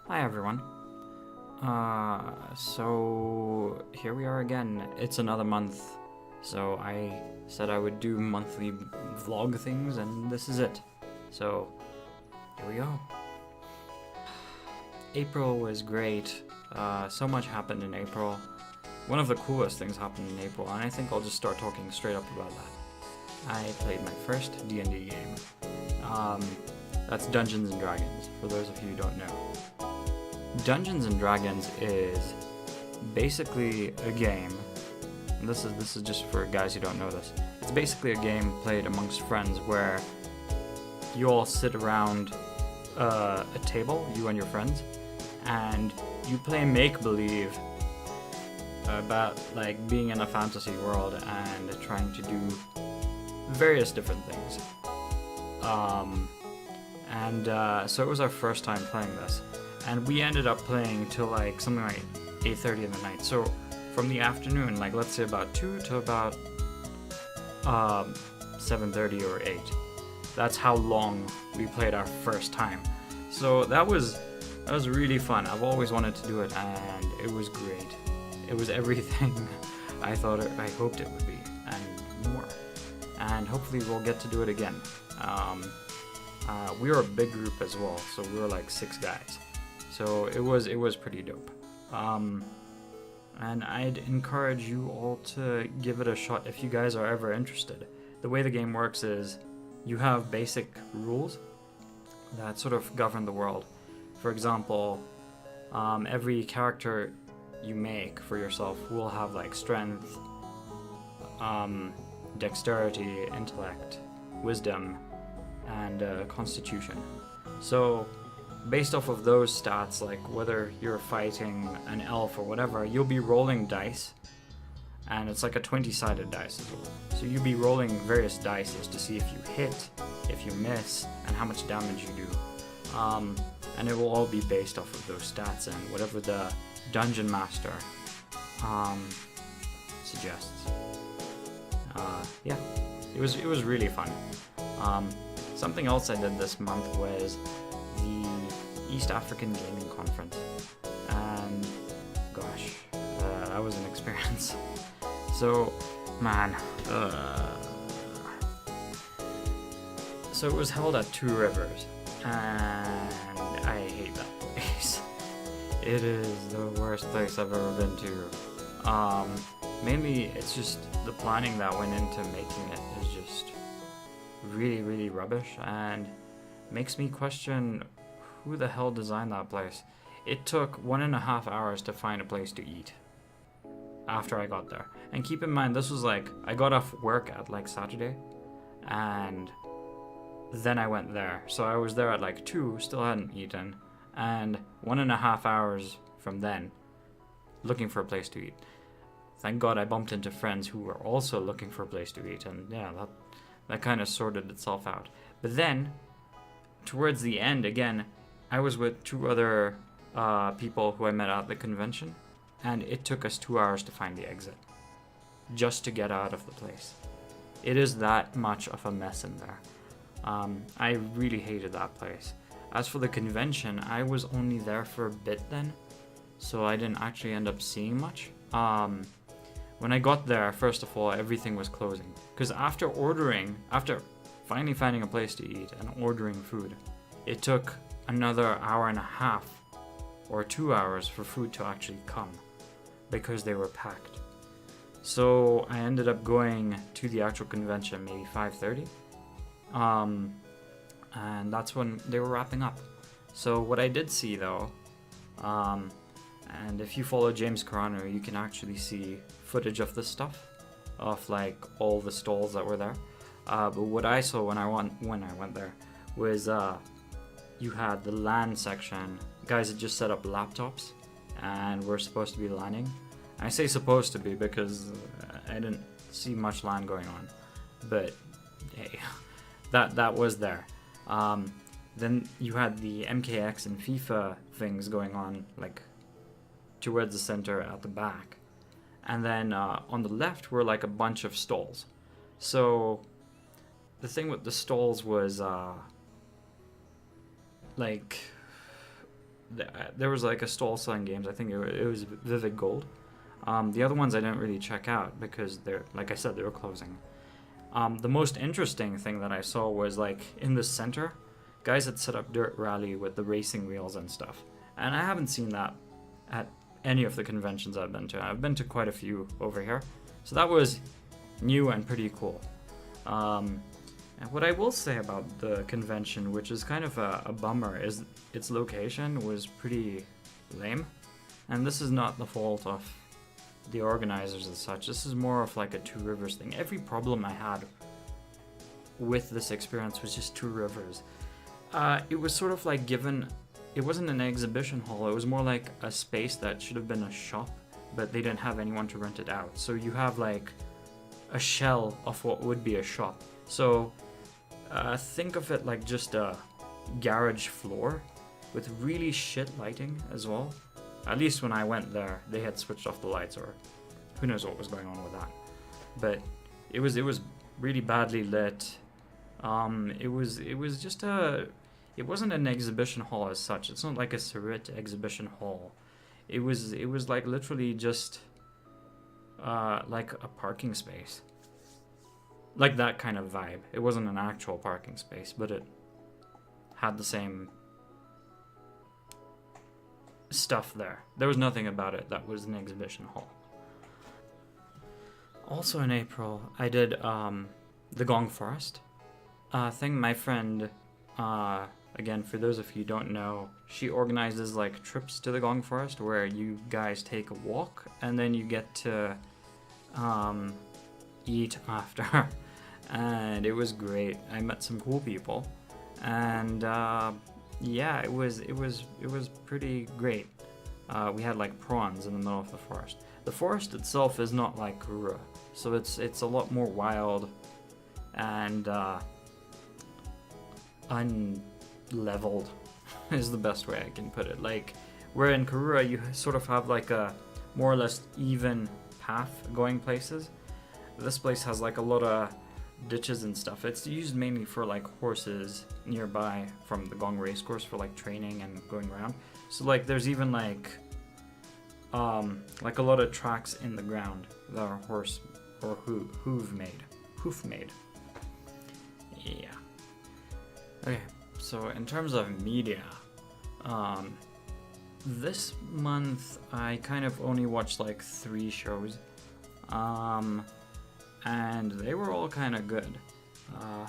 Hi everyone. So here we are again. It's another month. So I said I would do monthly vlog things, and this is it. So here we go. April was great. So much happened in April. One of the coolest things happened in April, and I think I'll just start talking straight up about that. I played my first D&D game. That's Dungeons and Dragons, for those of you who don't know. Dungeons and Dragons is basically a game. And this is just for guys who don't know this. It's basically a game played amongst friends where you all sit around a table, you and your friends, and you play make-believe about like being in a fantasy world and trying to do various different things. So it was our first time playing this. And we ended up playing till like something like 8:30 in the night. So from the afternoon, like let's say about 2 to about 7:30 or 8. That's how long we played our first time. So that was really fun. I've always wanted to do it, and it was great. It was everything I hoped it would be, and more. And hopefully we'll get to do it again. We were a big group as well, so we were like 6 guys. So it was pretty dope. And I'd encourage you all to give it a shot if you guys are ever interested. The way the game works is you have basic rules that sort of govern the world. For example, every character you make for yourself will have like strength, dexterity, intellect, wisdom, and constitution. So based off of those stats, like whether you're fighting an elf or whatever, you'll be rolling dice, and it's like a 20-sided dice as well. So you'll be rolling various dices to see if you hit, if you miss, and how much damage you do. And it will all be based off of those stats and whatever the dungeon master suggests. Yeah, it was really fun. Something else I did this month was the East African Gaming Conference, and gosh, that was an experience. So, man, so it was held at Two Rivers, and I hate that place. It is the worst place I've ever been to. Mainly, it's just the planning that went into making it is just really, really rubbish, and makes me question who the hell designed that place. It took 1.5 hours to find a place to eat after I got there. And keep in mind, this was like, I got off work at like Saturday, and then I went there. So I was there at like 2, still hadn't eaten, and 1.5 hours from then, looking for a place to eat. Thank God I bumped into friends who were also looking for a place to eat, and yeah, that kind of sorted itself out. But then, towards the end, again, I was with 2 other people who I met at the convention, and it took us 2 hours to find the exit, just to get out of the place. It is that much of a mess in there. I really hated that place. As for the convention, I was only there for a bit then, so I didn't actually end up seeing much. When I got there, first of all, everything was closing. Because after finally finding a place to eat and ordering food, it took another 1.5 hours or 2 hours for food to actually come because they were packed. So I ended up going to the actual convention maybe 5:30, and that's when they were wrapping up. So what I did see though, and if you follow James Carano, you can actually see footage of this stuff, of like all the stalls that were there. But what I saw when I went there was you had the LAN section. Guys had just set up laptops and were supposed to be LANing. I say supposed to be because I didn't see much LAN going on, but hey, that was there. Then you had the MKX and FIFA things going on, like towards the center at the back, and then on the left were like a bunch of stalls. So the thing with the stalls was like there was like a stall selling games. I think it was Vivid Gold. The other ones I didn't really check out because they're, like I said, they were closing. The most interesting thing that I saw was like in the center, guys had set up Dirt Rally with the racing wheels and stuff. And I haven't seen that at any of the conventions I've been to. I've been to quite a few over here. So that was new and pretty cool. And what I will say about the convention, which is kind of a bummer, is its location was pretty lame. And this is not the fault of the organizers as such. This is more of like a Two Rivers thing. Every problem I had with this experience was just Two Rivers. It was sort of like given, it wasn't an exhibition hall, it was more like a space that should have been a shop, but they didn't have anyone to rent it out. So you have like a shell of what would be a shop. So think of it like just a garage floor with really shit lighting as well. At least when I went there, they had switched off the lights, or who knows what was going on with that. But it was really badly lit. It was just it wasn't an exhibition hall as such. It's not like a Sarit exhibition hall. It was like literally just like a parking space. Like that kind of vibe. It wasn't an actual parking space, but it had the same stuff there. There was nothing about it that was an exhibition hall. Also in April, I did the Gong Forest thing. My friend, again, for those of you who don't know, she organizes like trips to the Gong Forest where you guys take a walk and then you get to eat after. And it was great. I met some cool people, and yeah, it was pretty great. We had like prawns in the middle of the forest. The forest itself is not like Karura, so it's a lot more wild and unleveled is the best way I can put it. Like where in Karura you sort of have like a more or less even path going places. This place has like a lot of ditches and stuff. It's used mainly for like horses nearby from the Gong racecourse for like training and going around. So like there's even like a lot of tracks in the ground that are horse or hoof made. Yeah. Okay, so in terms of media, this month I kind of only watched like 3 shows. And they were all kind of good.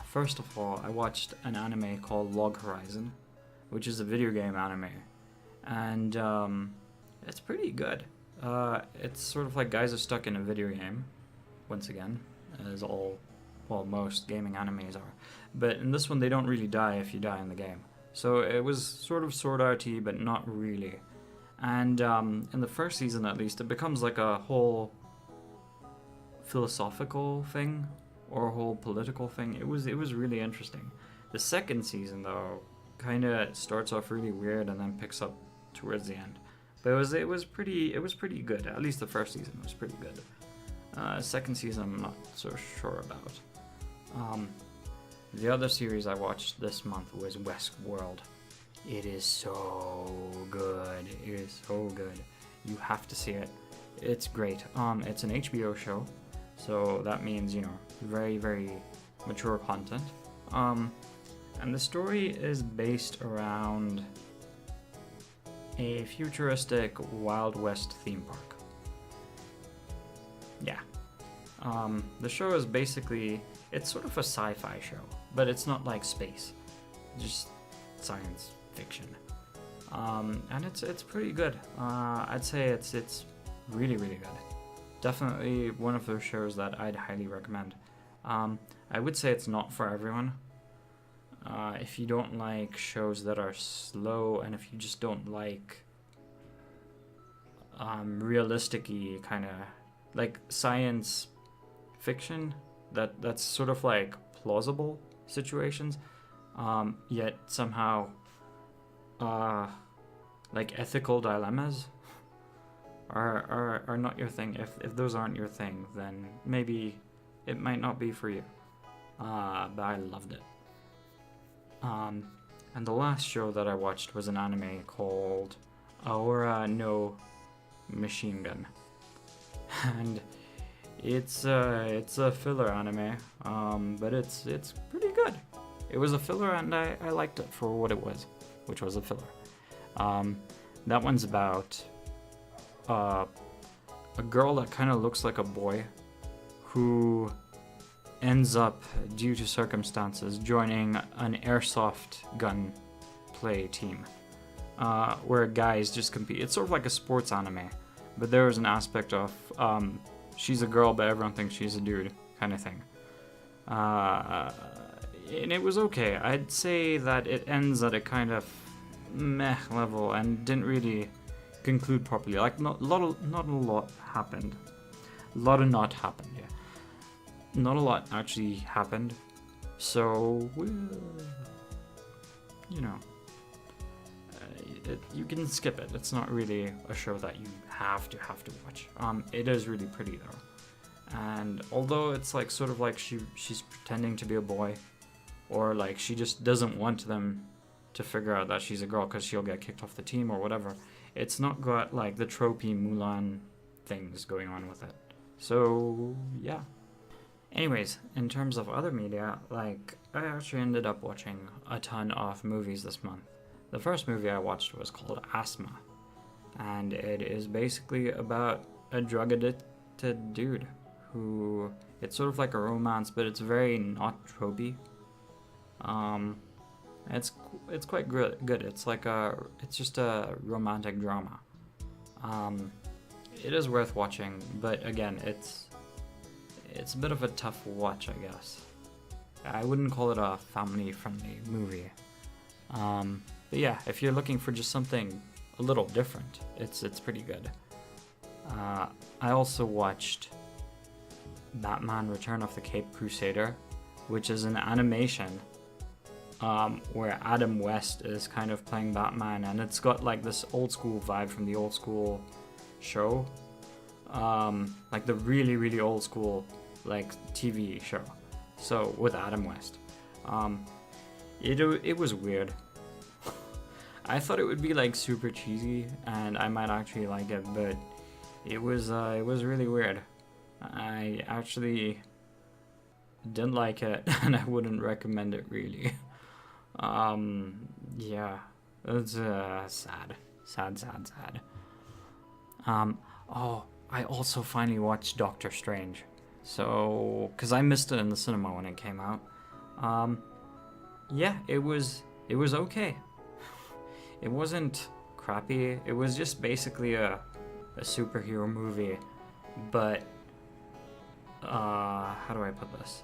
First of all, I watched an anime called Log Horizon, which is a video game anime, and it's pretty good. It's sort of like guys are stuck in a video game, once again, as most gaming animes are. But in this one, they don't really die if you die in the game. So it was sort of Sword Arty, but not really. And in the first season, at least, it becomes like a whole philosophical thing or a whole political thing. It was really interesting. The second season though kind of starts off really weird and then picks up towards the end. But it was pretty good. At least the first season was pretty good. Second season I'm not so sure about. The other series I watched this month was Westworld. It is so good. It is so good. You have to see it. It's great. It's an HBO show. So that means, very, very mature content. And the story is based around a futuristic Wild West theme park. Yeah. The show is basically, it's sort of a sci-fi show, but it's not like space, just science fiction. And it's pretty good. I'd say it's really, really good. Definitely one of those shows that I'd highly recommend. I would say it's not for everyone. If you don't like shows that are slow, and if you just don't like realistic-y kind of like science fiction that's sort of like plausible situations, yet somehow like ethical dilemmas are not your thing. If those aren't your thing, then maybe it might not be for you. But I loved it. And the last show that I watched was an anime called Aora no Machine Gun. And it's a filler anime, but it's pretty good. It was a filler, and I liked it for what it was, which was a filler. That one's about a girl that kind of looks like a boy who ends up, due to circumstances, joining an airsoft gun play team, where guys just compete. It's sort of like a sports anime, but there's an aspect of she's a girl, but everyone thinks she's a dude kind of thing. And it was okay. I'd say that it ends at a kind of meh level and didn't really conclude properly. Like, not a lot happened. Not a lot actually happened. So, you know, you can skip it. It's not really a show that you have to watch. It is really pretty though. And although it's like sort of like she's pretending to be a boy, or like she just doesn't want them to figure out that she's a girl because she'll get kicked off the team or whatever. It's not got like the tropey Mulan things going on with it. So yeah. Anyways, in terms of other media, like I actually ended up watching a ton of movies this month. The first movie I watched was called Asthma, and it is basically about a drug addicted dude who, it's sort of like a romance, but it's very not tropey. It's quite good. It's just a romantic drama. It is worth watching, but again, it's a bit of a tough watch, I guess. I wouldn't call it a family-friendly movie. But yeah, if you're looking for just something a little different, it's pretty good. I also watched Batman: Return of the Caped Crusader, which is an animation where Adam West is kind of playing Batman, and it's got like this old school vibe from the old school show, like the really, really old school like TV show. So with Adam West, it was weird. I thought it would be like super cheesy, and I might actually like it, but it was really weird. I actually didn't like it, and I wouldn't recommend it really. Yeah, it's sad. Oh, I also finally watched Doctor Strange. So, cause I missed it in the cinema when it came out. Yeah, it was okay. It wasn't crappy. It was just basically a superhero movie, but how do I put this?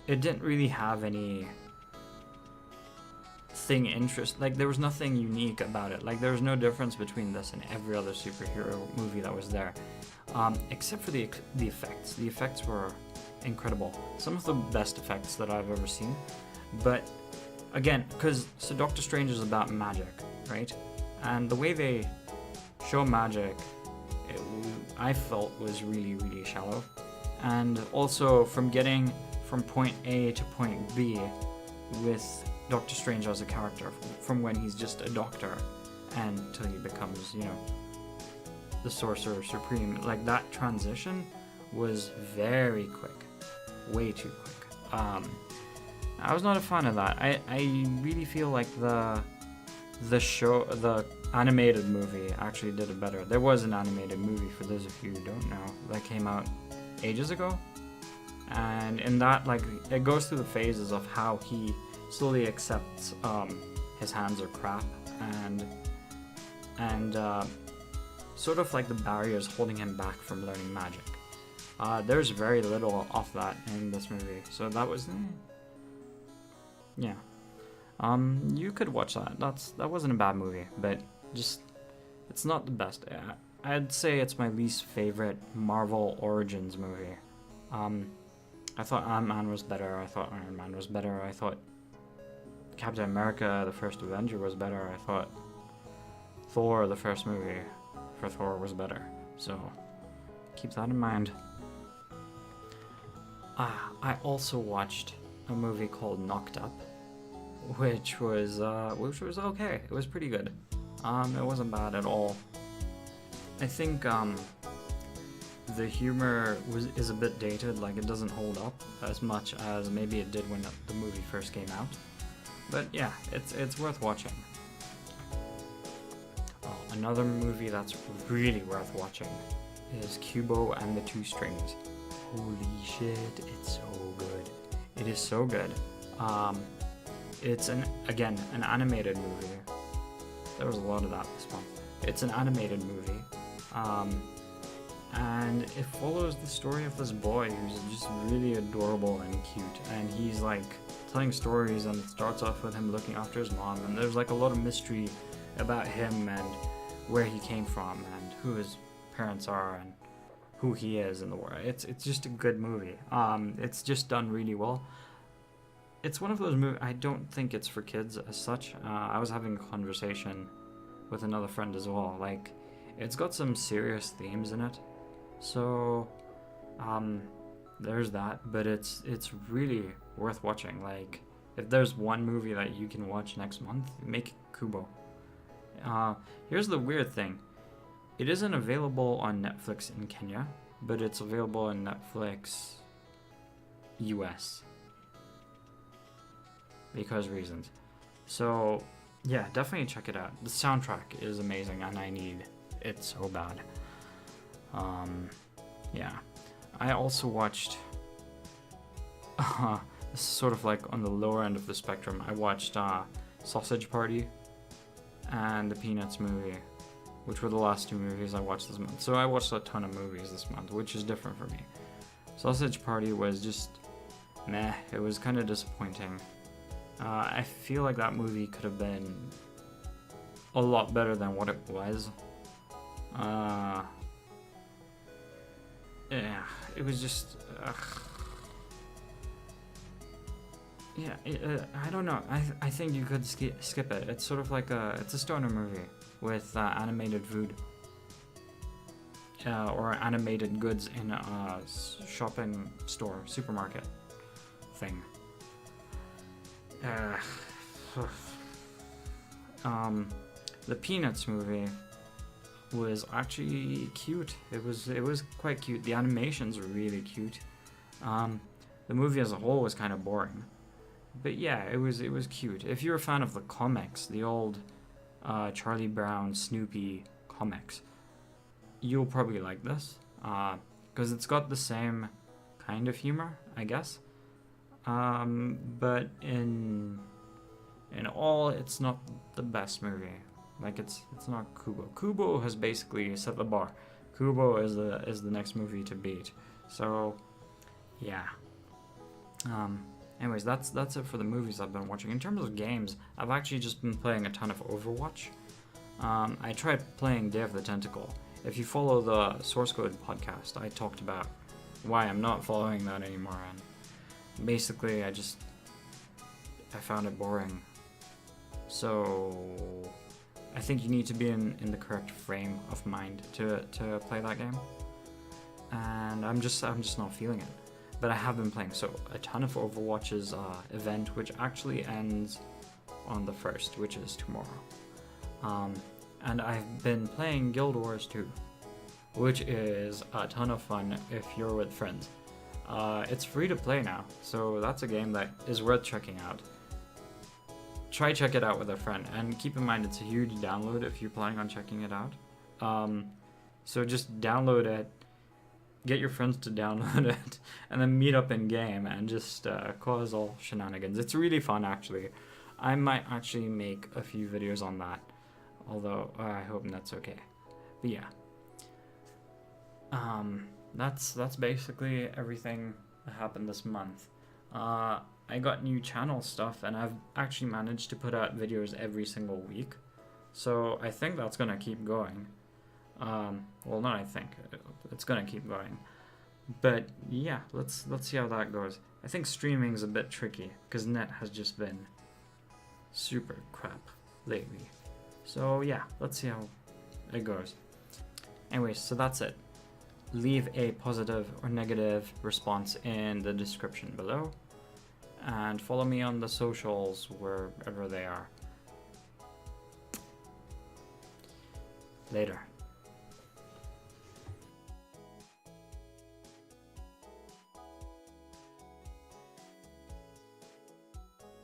It didn't really have any like there was nothing unique about it. Like there was no difference between this and every other superhero movie that was there, except for the effects. The effects were incredible. Some of the best effects that I've ever seen. But again, so Doctor Strange is about magic, right? And the way they show magic, I felt was really, really shallow. And also from getting from point A to point B with Doctor Strange as a character, from when he's just a doctor and till he becomes, the Sorcerer Supreme, like that transition was very quick, way too quick. I was not a fan of that. I really feel like the animated movie actually did it better. There was an animated movie, for those of you who don't know, that came out ages ago, and in that, like, it goes through the phases of how he slowly accepts his hands are crap, and sort of like the barriers holding him back from learning magic. There's very little of that in this movie, so that was yeah. You could watch that. That wasn't a bad movie, but just it's not the best. I'd say it's my least favorite Marvel Origins movie. I thought Ant-Man was better. I thought Iron Man was better. I thought Captain America: The First Avenger was better. I thought Thor, the first movie for Thor, was better. So keep that in mind. I also watched a movie called Knocked Up, which was okay. It was pretty good. It wasn't bad at all. I think the humor is a bit dated, like it doesn't hold up as much as maybe it did when the movie first came out. But yeah, it's worth watching. Oh, another movie that's really worth watching is Kubo and the Two Strings. Holy shit, it's so good. It is so good. It's an animated movie. There was a lot of that this month. It's an animated movie. And it follows the story of this boy who's just really adorable and cute. And he's like telling stories, and it starts off with him looking after his mom. And there's like a lot of mystery about him and where he came from and who his parents are and who he is in the world. It's just a good movie. It's just done really well. It's one of those movies, I don't think it's for kids as such. I was having a conversation with another friend as well. Like, it's got some serious themes in it. So, there's that. But it's really worth watching. Like, if there's one movie that you can watch next month, make it Kubo. Here's the weird thing. It isn't available on Netflix in Kenya, but it's available on Netflix US. Because reasons. So, yeah, definitely check it out. The soundtrack is amazing, and I need it so bad. Yeah. I also watched, this is sort of like on the lower end of the spectrum. I watched Sausage Party and the Peanuts movie, which were the last two movies I watched this month. So I watched a ton of movies this month, which is different for me. Sausage Party was just meh. It was kind of disappointing. I feel like that movie could have been a lot better than what it was. Yeah, it was just. Yeah, I don't know. I think you could skip it. It's sort of like it's a stoner movie with animated food. Or animated goods in a shopping store, supermarket thing. The Peanuts movie was actually cute. It was quite cute. The animations were really cute. The movie as a whole was kind of boring, but yeah, it was cute. If you're a fan of the comics, the old Charlie Brown, Snoopy comics, you'll probably like this, because it's got the same kind of humor, I guess. But in all, it's not the best movie. Like, it's not Kubo. Kubo has basically set the bar. Kubo is the next movie to beat. So, yeah. Anyways, that's it for the movies I've been watching. In terms of games, I've actually just been playing a ton of Overwatch. I tried playing Day of the Tentacle. If you follow the Source Code podcast, I talked about why I'm not following that anymore, and basically I found it boring. So I think you need to be in the correct frame of mind to play that game, and I'm just not feeling it. But I have been playing a ton of Overwatch's event, which actually ends on the 1st, which is tomorrow. And I've been playing Guild Wars 2, which is a ton of fun if you're with friends. It's free to play now, so that's a game that is worth checking out. Check it out with a friend, and keep in mind it's a huge download if you're planning on checking it out. So just download it, get your friends to download it, and then meet up in game and just cause all shenanigans. It's really fun, actually. I might actually make a few videos on that, although I hope that's okay. But yeah, that's basically everything that happened this month. I got new channel stuff, and I've actually managed to put out videos every single week, so I think that's gonna keep going. Well, not I think, it's gonna keep going. But yeah, let's see how that goes. I think streaming is a bit tricky because net has just been super crap lately. So yeah, let's see how it goes. Anyways, so that's it. Leave a positive or negative response in the description below. and follow me on the socials wherever they are. Later.